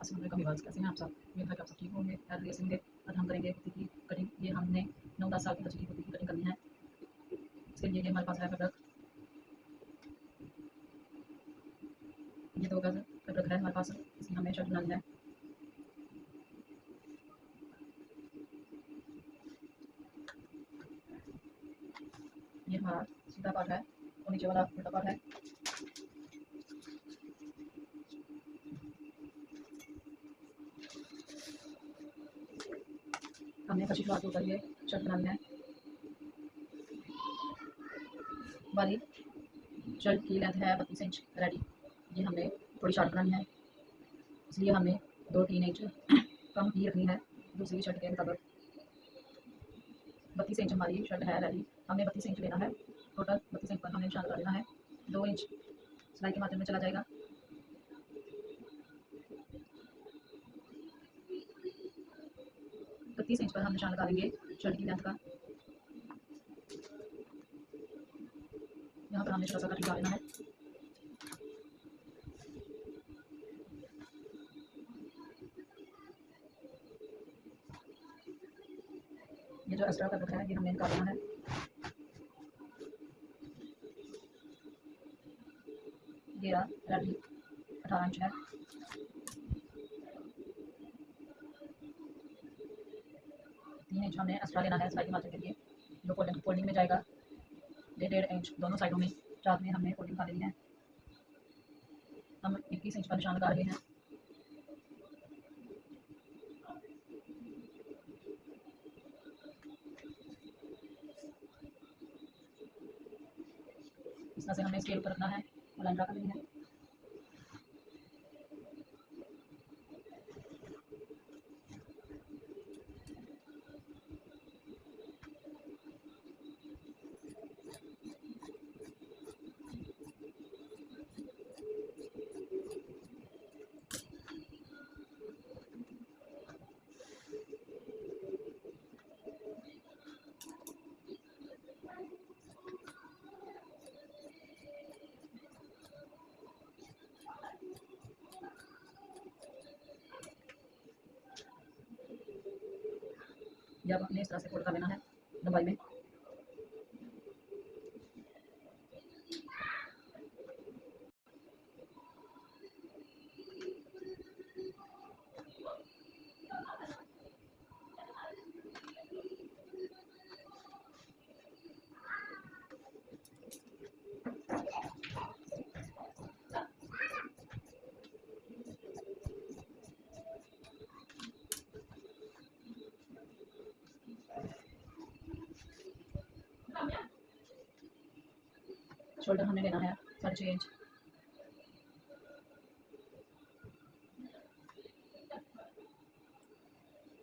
अस्सलाम वालेकुम, कैसे हैं आप सब? उम्मीद है कि आप सब ठीक होंगे, खैरियत से होंगे। आज हम करेंगे कुर्ती की कटिंग। ये हमने 9-10 साल की बच्ची की कुर्ती की कटिंग करनी है। इसके लिए ये हमारे पास है फैब्रिक, ये 2 गज़ फैब्रिक है हमारे पास। इसकी हमें शर्ट बनानी है। ये हमारा सीधा पार्ट है और नीचे वाला उल्टा पार्ट है। हमने कच्ची फ्लॉर के ऊपर ये शर्ट बनानी है। हमारी शर्ट की लेंथ है 32 इंच रेडी। ये हमने थोड़ी शॉर्ट बनानी है, इसलिए हमें 2-3 इंच कम ही रखनी है दूसरी शर्ट के मुताबिक। 32 इंच हमारी शर्ट है रेडी। हमने 32 इंच लेना है, टोटल 32 इंच पर हमने निशान लगा देना है। 2 इंच सिलाई के माध्यम में चला जाएगा। 32 इंच पर हम निशान लगा देंगे शर्ट की लेंथ का। यहाँ पर हमने छोटा सा कटिंग डालना है। ये जो एक्स्ट्रा फैब्रिक है ये हमें निकालना है। ये रेडी 18 इंच है। 3 इंच हमने एक्स्ट्रा लेना है सिलाई के मार्जिन के लिए, जो फोल्डिंग में जाएगा। 1.5 इंच दोनों साइडों में, चाक में हमने फोल्डिंग कर लेनी है। हम 21 इंच पर निशान लगा रहे हैं। इस तरह से हमने स्केल पर रखना है और लाइन ड्रा कर लेनी है। या हमने इस तरह से फोल्ड कर लेना है लंबाई में। शोल्डर हमने लेना है 6.5 इंच।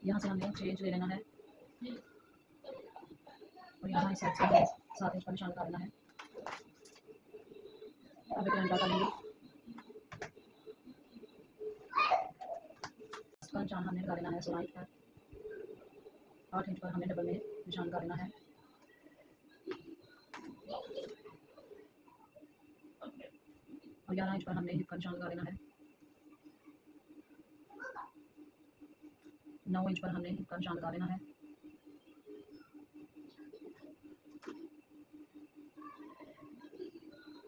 यहाँ से हमने 6 इंच ले लेना है और यहाँ इस साइड से 7 इंच का निशान लगा देना है। अब एक लाइन ड्रा कर लेंगे। इसका निशान हमने लगा देना है 16 इंच पर। 8 इंच पर हमें डबल में निशान लगा देना है। और 11 इंच पर हमने हिप का निशान लगा देना है। 9 इंच पर हमने हिप का निशान लगा देना है।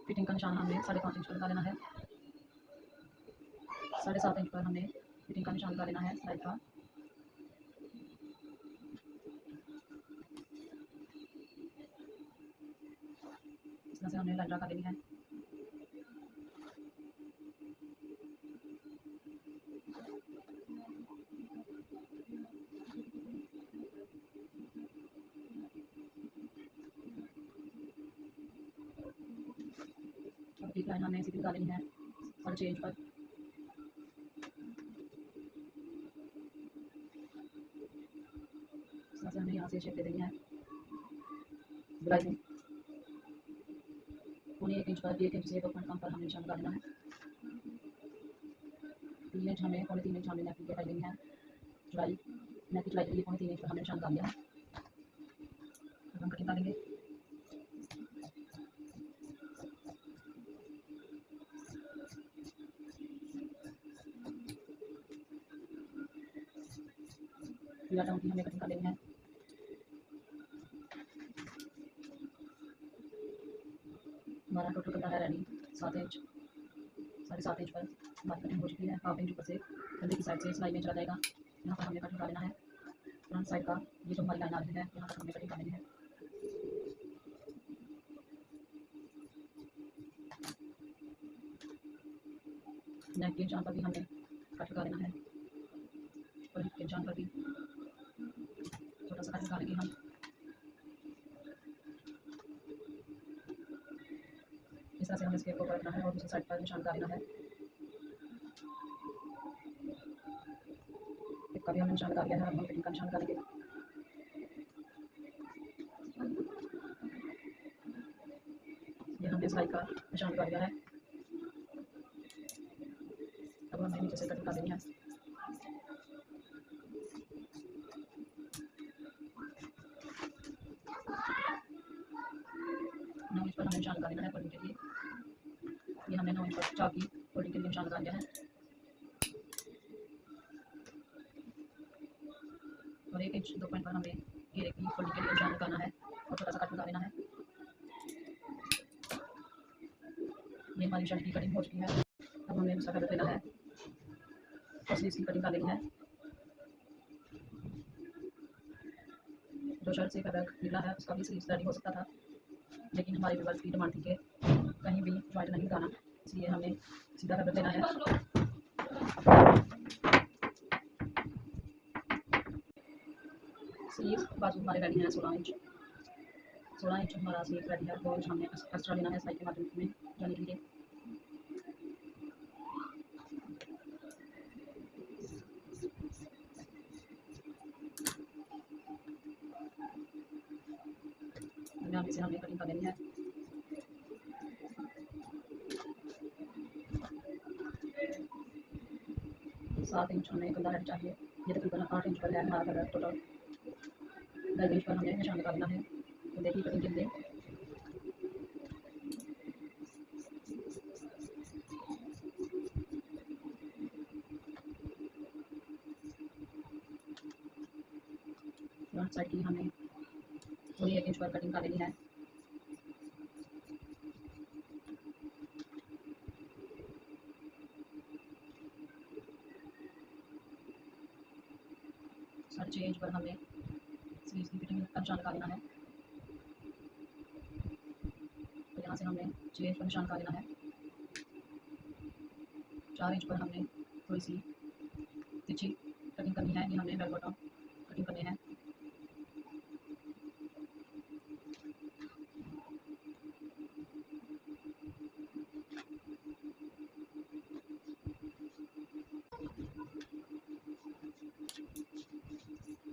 फिटिंग का निशान हमने 5.5 इंच पर लगा देना है। 7.5 इंच पर हमने फिटिंग का निशान लगा देना है सिलाई का। इस तरह से हमने लाइन ड्रा कर लेनी है। अब एक लाइन हमने सीधी लगा लेनी है 6.5 इंच पर। इस तरह से हमें यहाँ से शेप दे देनी है गुलाई में। 1 इंच पर 1 इंच से 2 पॉइंट कम पर हमें निशान लगा देना है। 3 इंच हमें 3.5 इंच हमें नेक की कटाई लेनी है। चौड़ाई नेक की चौड़ाई के लिए 3.5 इंच पर हमने निशान लगा दिया है। अब हम कटिंग करेंगे। पूरा डाउन की हमें कटिंग कर लेनी है। हमारा टोटल कपड़ा है रेडी 7 इंच, 7.5 इंच पर हमारी कटिंग हो चुकी है। हाफ इंच ऊपर से गले की साइड से सिलाई में चला जाएगा। यहाँ पर हमें कटिंग कर लेना है। फ्रंट साइड का ये जो हमारी लाइन आ रही है यहाँ तक हमें कटिंग कर लेनी है। नेक के निशान पर भी हमें कट लगा देना है और हिप के निशान पर भी छोटा सा कट लगा लेंगे हम। इस तरह से हमें स्केप को रखना है और दूसरी साइड पर निशान लगा देना है। हिप का भी हमने निशान लगा दिया है। अब हम कटिंग का निशान लगाएंगे। ये हमने सिलाई का निशान लगा दिया है। अब हमें नीचे से कटिंग कर देनी है। नौ इंच पर हमें निशान लगा देना है फोल्डिंग के लिए। ये हमने 9 इंच पर चाक की फोल्डिंग के लिए निशान लगा दिया है और 1 इंच 2 पॉइंट पर हमें घेरे की फोल्डिंग के लिए निशान लगाना है और छोटा सा कट लगा देना है। ये हमारी शर्ट की कटिंग हो चुकी है। अब हमें दूसरा फैब्रिक लेना है और स्लीव्स की कटिंग कर लेनी है। जो शर्ट से फैब्रिक निकला है उसका भी स्लीव्स रेडी हो सकता था, लेकिन हमारे व्यूअर्स की डिमांड थी कि कहीं भी जॉइंट नहीं लगाना, इसलिए हमें सीधा फैब्रिक लेना है। स्लीव्स बाजू हमारे रेडी हैं 16 इंच। 16 इंच हमारा स्लीव रेडी है। 2 इंच हमने एक्स्ट्रा लेना है सिलाई के माध्यम में जाने के लिए। यहाँ से हमें कटिंग कर लेनी है। सात इंच हमें गला हेड चाहिए। ये तकरीबन 8 इंच पर है हमारा कलर। टोटल 2.5 इंच पर हमें निशान लगाना है। तो देखिए कटिंग के लिए फ्रंट साइड की हमें पूरी 1 इंच पर कटिंग कर लेनी है। साढ़े 6 इंच पर हमें स्लीव्स की फिटिंग का निशान लगा देना है। तो यहाँ से हमने 6 इंच पर निशान लगा देना है। 4 इंच पर हमने थोड़ी सी तिरछी कटिंग करनी है। ये हमने बेल बॉटम कटिंग करनी है।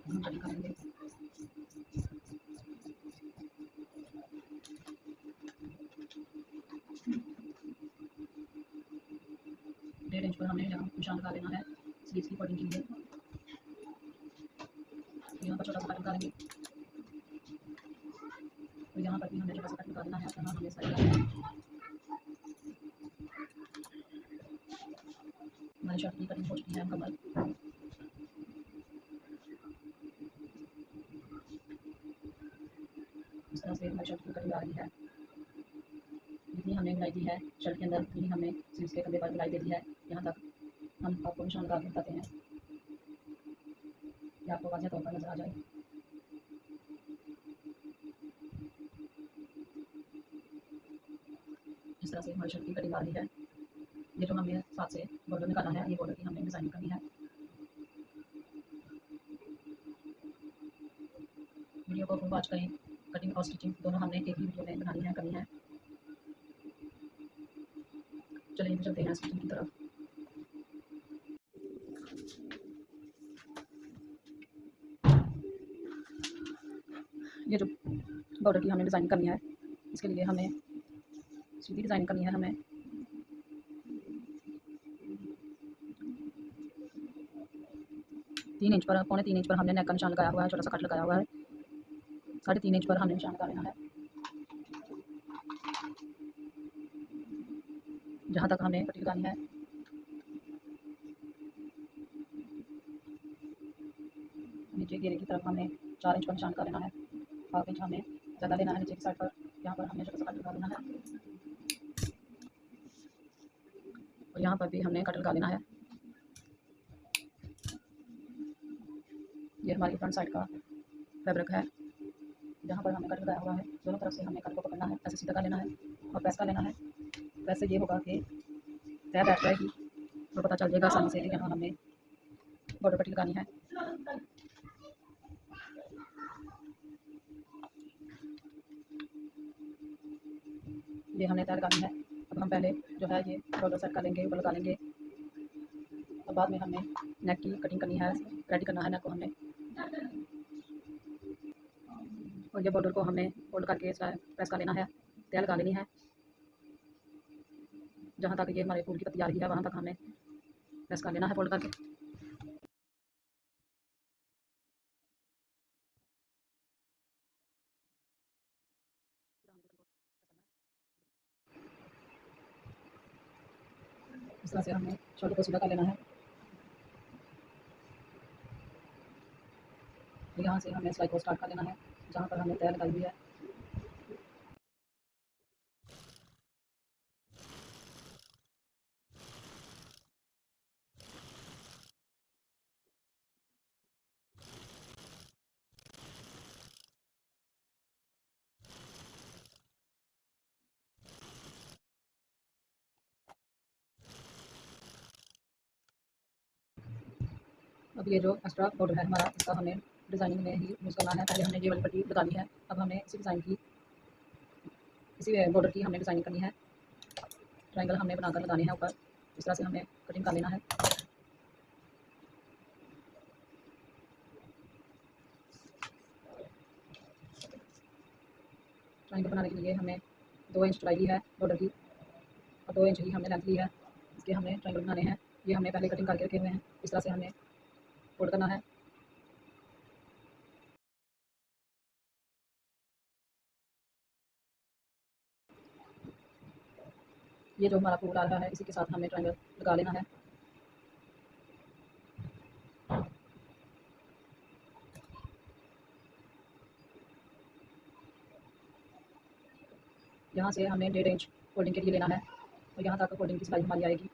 हम कटिंग करेंगे। डेढ़ इंच पर हमने यहाँ निशान लगा देना है स्लीव्स की फोल्डिंग के लिए। यहाँ पर छोटा सा कटिंग करेंगे। तो यहाँ पर भी हमें छोटा सा कटिंग कर देना है। यहाँ हमें साइड हमारी शर्ट की कटिंग हो चुकी है मुकम्मल। इस तरह से हमारी शर्ट की कटिंग आ रही है। जितनी हमने गुनाई दी है शर्ट के अंदर उतनी हमने स्लीव्स के कंधे पर गुनाई दे दी है। यहाँ तक हम आपको निशान लगा के बताते हैं कि आपको वाज़ेह तौर पर नजर आ जाए। इस तरह से हमारी शर्ट की कटिंग आ रही है। ये जो हमने साथ से बॉर्डर निकाला है, ये बॉर्डर की हमने डिज़ाइनिंग करनी है। वीडियो को फुल वॉच करें। कटिंग और स्टिचिंग दोनों हमने एक ही वीडियो में बनानी है, करनी है। चलिए चलते हैं स्टिचिंग की तरफ। ये जो बॉर्डर की हमने डिज़ाइनिंग करनी है, इसके लिए हमें सीधी डिज़ाइनिंग करनी है। हमें 3 इंच पर, 3.25 इंच पर हमने नेक का निशान लगाया हुआ है। छोटा सा कट लगाया हुआ है। 3.5 इंच पर हमने निशान लगा लेना है। जहाँ तक हमें पट्टी लगानी है नीचे घेरे की तरफ हमें 4 इंच का निशान का लेना है। हाफ इंच हमें ज़्यादा लेना है नीचे की साइड पर। यहाँ पर हमने छोटा सा कट लगा लेना है और यहाँ पर भी हमने कट लगा लेना है। ये हमारी फ्रंट साइड का फैब्रिक है। जहाँ पर हमने कट लगाया हुआ है दोनों तरफ से हमें कट को पकड़ना है, ऐसे सीधा कर लेना है और प्रेस कर लेना है। वैसे ये होगा कि तय बैठ जाएगी तो पता चल जाएगा आसानी से कि यहाँ हमें बॉर्डर पट्टी लगानी है। ये हमने तय लगानी है। अब हम पहले जो है ये बॉर्डर सेट कर लेंगे, ऊपर लगा लेंगे और बाद में हमें नेक की कटिंग करनी है, रेडी करना है नेक को हमने। और ये बॉर्डर को हमें फोल्ड करके प्रेस कर लेना है, तय लगा लेनी है। जहाँ तक ये हमारे फूल की पत्ती आ रही है वहाँ तक हमें प्रेस कर लेना है फोल्ड करके। इस तरह से हमें शोल्डर को सीधा कर लेना है। यहाँ से हमें सिलाई को स्टार्ट कर लेना है जहाँ पर हमने तय लगाई हुई है। अब ये जो एक्स्ट्रा बॉर्डर है हमारा, इसका हमें डिज़ाइनिंग में ही यूज़ करना है। पहले हमने ये वाली पट्टी लगानी है, अब हमें इसी डिज़ाइन की, इसी बॉर्डर की हमने डिज़ाइनिंग करनी है। ट्रायंगल हमने बनाकर लगाने हैं ऊपर। इस तरह से हमें कटिंग कर लेना है। ट्रायंगल बनाने के लिए हमें 2 इंच चौड़ाई ली है बॉर्डर की और 2 इंच ही हमने लेंथ ली है। इसके हमने ट्रायंगल बनाने हैं। ये हमने पहले कटिंग करके रखे हुए हैं। इस तरह से हमें फोल्ड करना है। ये जो हमारा फूल आ रहा है इसी के साथ हमें ट्रायंगल लगा लेना है। यहाँ से हमें 1.5 इंच फोल्डिंग के लिए लेना है और यहाँ तक फोल्डिंग की सिलाई हमारी आएगी।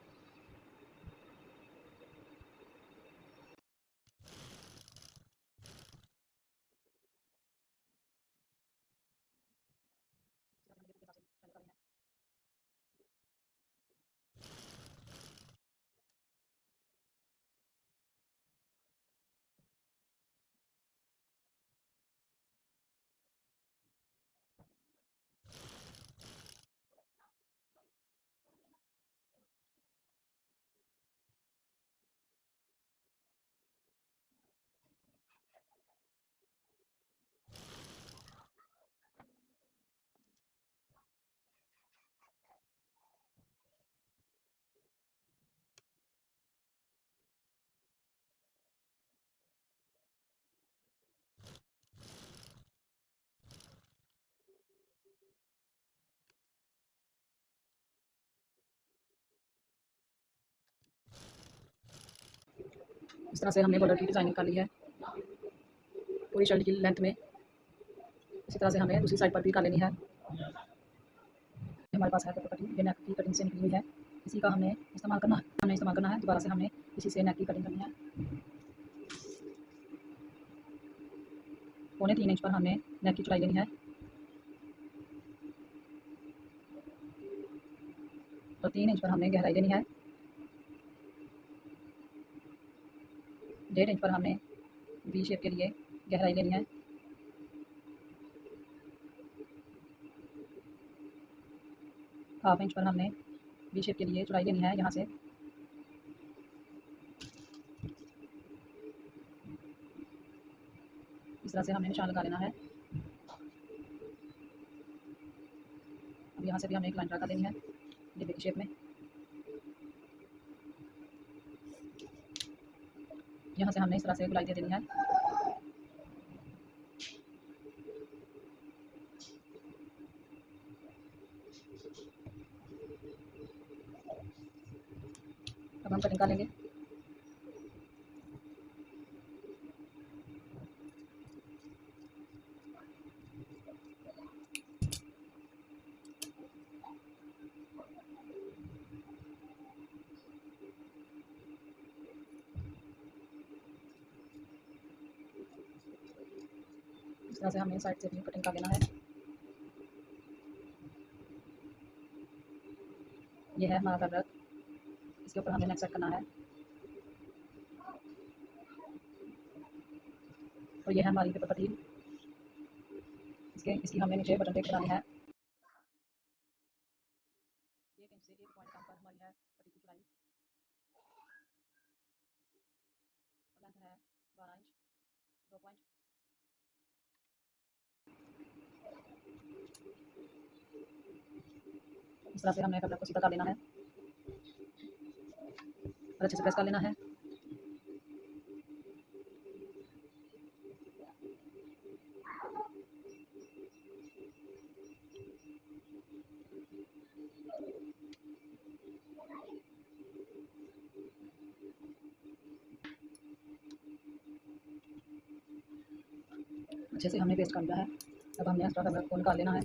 इस तरह से हमने बॉर्डर की डिज़ाइनिंग कर ली है पूरी शर्ट की लेंथ में। इसी तरह से हमें दूसरी साइड पर भी कर लेनी है। हमारे पास है कटिंग, ये नेक की कटिंग से निकली हुई है। इसी का हमें इस्तेमाल करना है। दोबारा से हमें इसी से नेक की कटिंग करनी है। 3.25 इंच पर हमें नेक की चौड़ाई लेनी है और 3 इंच पर हमें गहराई लेनी है। 1.5 इंच पर हमें वी शेप के लिए गहराई लेनी है। हाफ इंच पर हमने वी शेप के लिए चौड़ाई लेनी है। यहाँ से इस तरह से हमें निशान लगा लेना है। अब यहाँ से भी हमें एक लाइन ड्रा कर देनी है डिब्बे की शेप में। यहाँ से हमने इस तरह से गुलाई दे देनी है। अब हम कटिंग कर लेंगे। इस तरह से हमें साइड से भी कटिंग कर लेना है। ये है हमारा फैब्रिक, इसके ऊपर हमें नेक सेट करना है। और ये है हमारी पेपर पट्टी, इसकी हमें नीचे बटन टेक बनानी है। 1 इंच से 1 पॉइंट कम पर हमारी है पट्टी की चौड़ाई, लेंथ है 12 इंच 2 पॉइंट। इस तरह से हमने फैब्रिक को सीधा कर लेना है और अच्छे से प्रेस कर लेना है। अच्छे से हमने पेस्ट कर लिया है। अब हमने एक्स्ट्रा फैब्रिक को निकाल लेना है।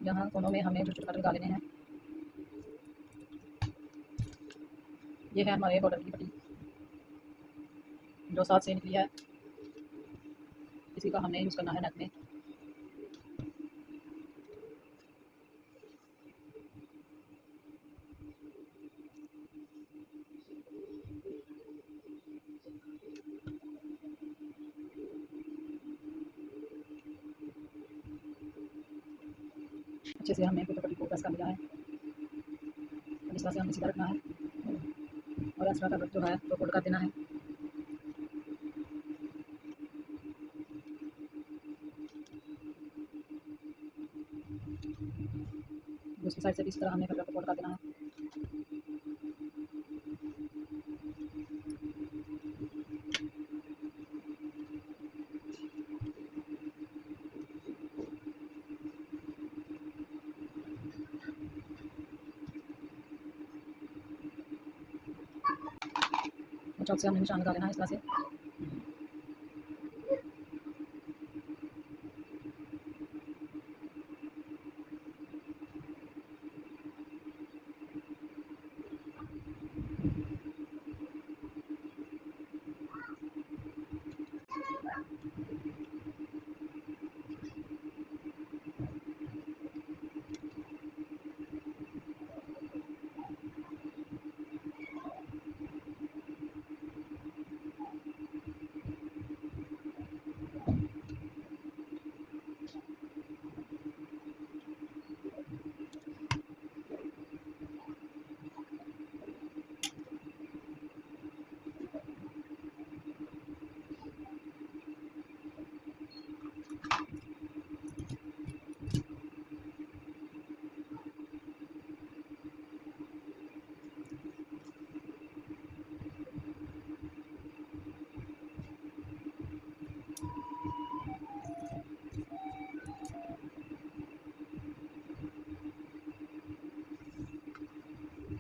यहाँ कोनों में हमें छोटे छोटे कट निकाल लेने हैं। ये है हमारे बॉर्डर की पट्टी जो साथ से निकली है, इसी का हमने यूज़ करना है नेक में। अच्छे से हमने पेपर पट्टी को प्रेस कर लिया है। इस तरह से हमें सीधा रखना है और एक्स्ट्रा फैब्रिक जो है वो फोल्ड कर देना है। दूसरी साइड से भी इस तरह हमें फैब्रिक को फोल्ड कर देना है। चौक से हमने निशान लगा लेना है इस तरह से।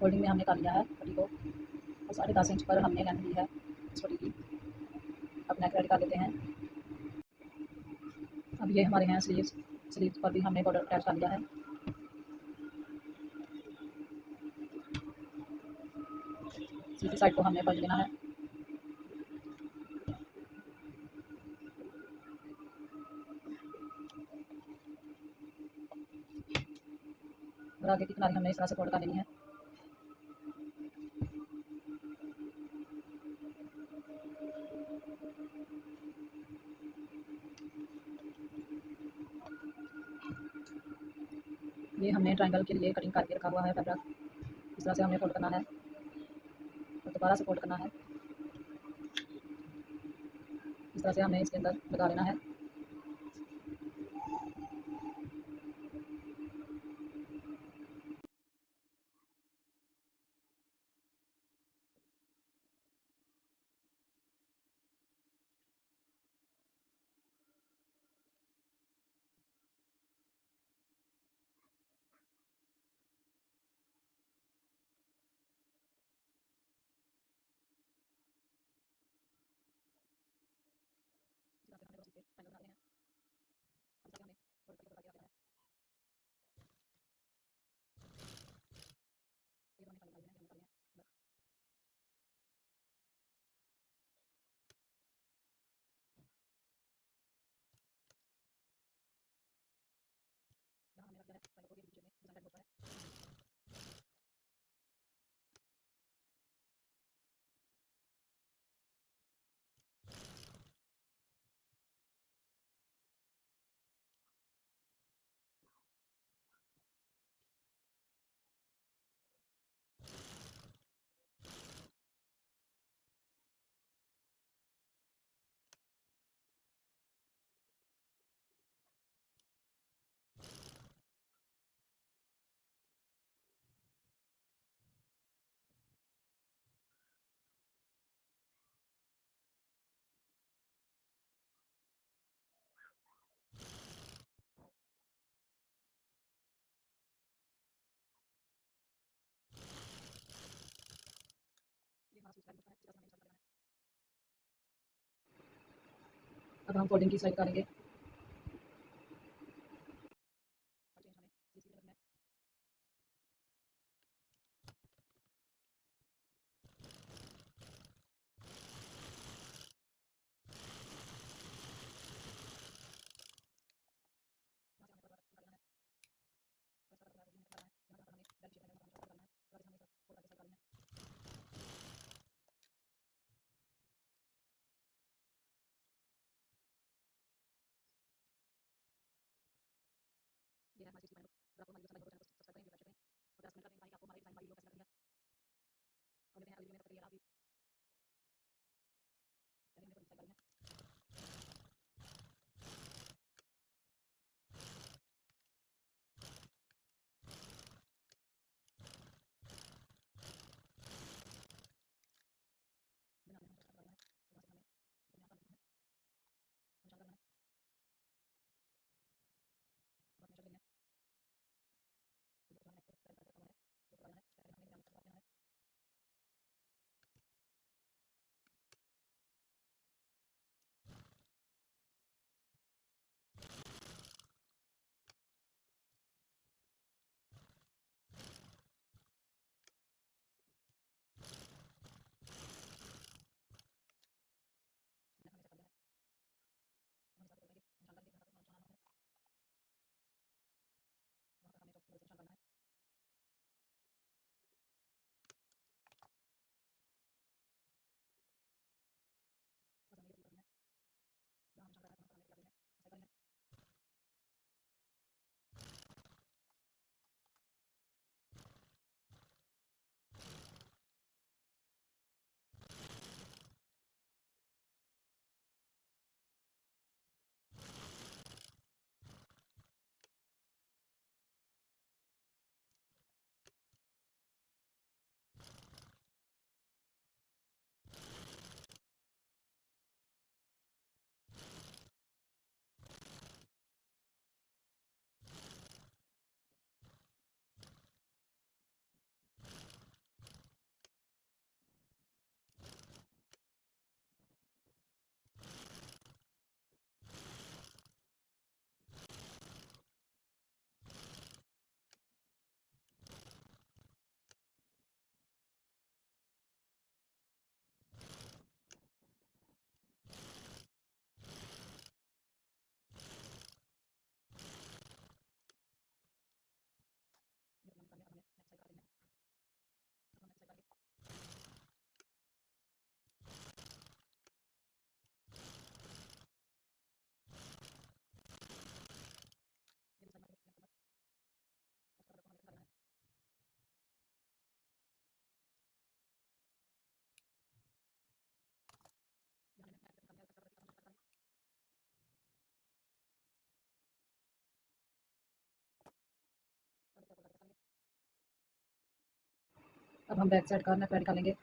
फोल्डिंग में हमने कर लिया है पट्टी को और 10.5 इंच पर हमने लेंथ ली है इस पट्टी की। अब नेक रेडी कर लेते हैं। अब ये हमारे हैं स्लीव्स, स्लीव्स पर भी हमने बॉर्डर अटैच कर लिया है। सीधी साइड को हमने पलट लेना है। और आगे की किनारी हमने इस तरह से फोल्ड कर लेनी है। ये हमने ट्रायंगल के लिए कटिंग करके रखा हुआ है फैब्रिक। इस तरह से हमने फोल्ड करना है और दोबारा से फोल्ड करना है। इस तरह से हमें इसके अंदर लगा लेना है। इस तरह से हमने बस इसे अब हम फोल्डिंग की साइड करेंगे। ये है हमारी चीज़। अगर आपको हमारी वीडियो पसंद आई हो तो चैनल को सब्सक्राइब करें, वीडियो लाइक करें और 10 मिनट करें ताकि आपको हमारी हमारी वीडियो कैसे लगती है। और मिलते हैं अगली वीडियो में, तब तक के लिए अल्लाह हाफ़िज़। चलिए हमने फोल्डिंग की साइड करी है। बिना हमने स्टार्ट करना है, यहाँ से हमें यहाँ पर लिखना है, निशान करना है, अब अपने शब्द लेना है। ये जो हमने नेक्स्ट साइड करके रखा हुआ है, जो करना है, पहले हमें ध्यान से करना है। हमने ऐसा कर लिया है, हम इस तरह से निशान करके जहाँ तक हमारा निशान आना है, वहाँ पर हमें चौक से निशान करना है। बस हमें ये रिपीट करना है, जहाँ निशान करना है वहाँ पर हमें रिपीट करना है, ऐसा करना है। ये हमने कर लिया, अब हमें नेक्स्ट साइड कर देना है। अब हम नेक्स्ट साइड करके ये भी साइड मार्क करके यहाँ पर बस कर देना है। यहाँ हमने नेक्स्ट करके कर दिया, कर दिया, अब हम बैक साइड का नेक निकालेंगे।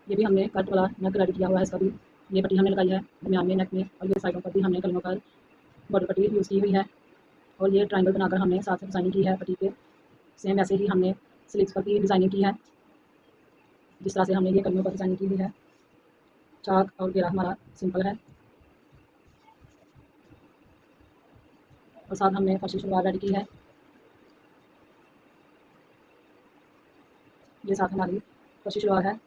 ये भी हमने कट वाला नेक रेडी किया हुआ है। इसका भी ये पट्टी हमने लगाई है दरमियान में नेक में, और ये साइडों पर भी हमने कलमों पर बॉर्डर पट्टी यूज़ की हुई है। और ये ट्रायंगल बनाकर हमने साथ से डिज़ाइनिंग की है पट्टी पे। सेम ऐसे ही हमने स्लीव्स पर भी डिज़ाइनिंग की है, जिस तरह से हमने ये कलमों पर डिज़ाइनिंग की हुई है। चाक और घेरा हमारा सिंपल है, और साथ हमने फर्शी शलवार रेडी की है। ये साथ हमारी फर्शी शलवार है।